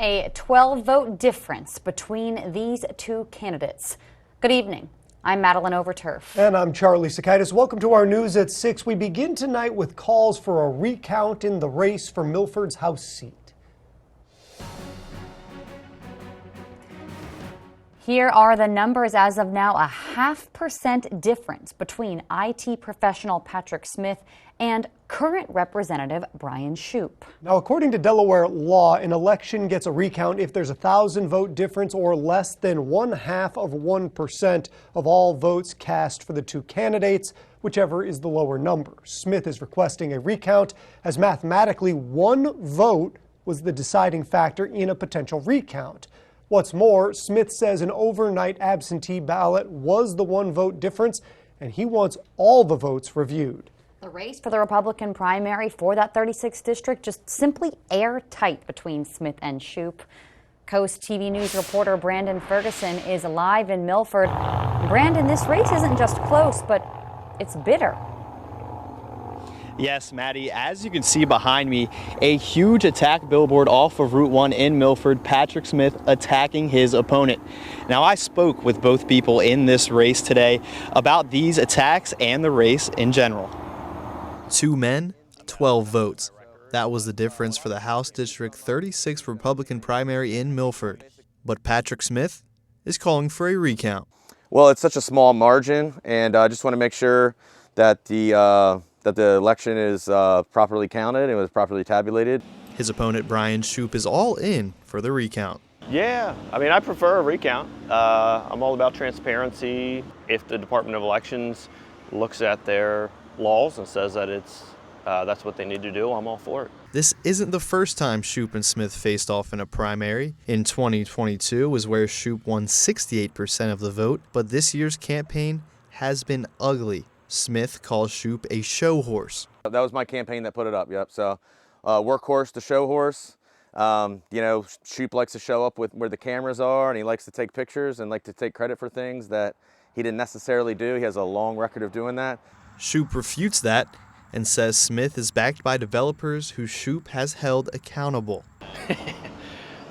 A 12-vote difference between these two candidates. Good evening. I'm Madeline Overturf. And I'm Charlie Sakaitis. Welcome to our News at 6. We begin tonight with calls for a recount in the race for Milford's House seat. Here are the numbers as of now. A 0.5% difference between IT professional Patrick Smith and current Representative Bryan Shupe. Now, according to Delaware law, an election gets a recount if there's a 1,000-vote difference or less than 0.5% of all votes cast for the two candidates, whichever is the lower number. Smith is requesting a recount as mathematically one vote was the deciding factor in a potential recount. What's more, Smith says an overnight absentee ballot was the one vote difference, and he wants all the votes reviewed. The race for the Republican primary for that 36th district just simply airtight between Smith and Shupe. Coast TV News reporter Brandon Ferguson is live in Milford. Brandon, this race isn't just close, but it's bitter. Yes, Maddie, as you can see behind me, a huge attack billboard off of Route 1 in Milford, Patrick Smith attacking his opponent. Now, I spoke with both people in this race today about these attacks and the race in general. 2 men, 12 votes. That was the difference for the House District 36 Republican primary in Milford. But Patrick Smith is calling for a recount. Well, it's such a small margin, and I just want to make sure that the election is properly counted and was properly tabulated. His opponent, Bryan Shupe, is all in for the recount. Yeah, I mean, I prefer a recount. I'm all about transparency. If the Department of Elections looks at their laws and says that that's what they need to do, I'm all for it. This isn't the first time Shupe and Smith faced off in a primary. In 2022 was where Shupe won 68% of the vote, but this year's campaign has been ugly. Smith calls Shupe a show horse. That was my campaign that put it up, yep. So workhorse to show horse. Shupe likes to show up with where the cameras are, and he likes to take pictures and like to take credit for things that he didn't necessarily do. He has a long record of doing that. Shupe refutes that and says Smith is backed by developers who Shupe has held accountable.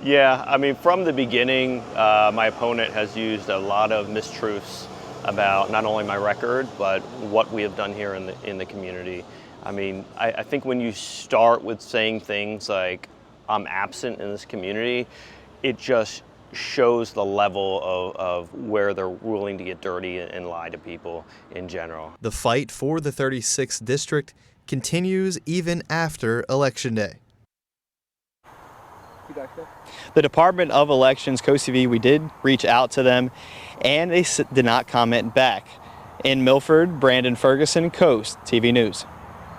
Yeah, I mean, from the beginning, my opponent has used a lot of mistruths about not only my record, but what we have done here in the community. I mean, I think when you start with saying things like, I'm absent in this community, it just shows the level of where they're willing to get dirty and lie to people in general. The fight for the 36th district continues even after Election Day. The Department of Elections, Coast TV, we did reach out to them, and they did not comment back. In Milford, Brandon Ferguson, Coast TV News.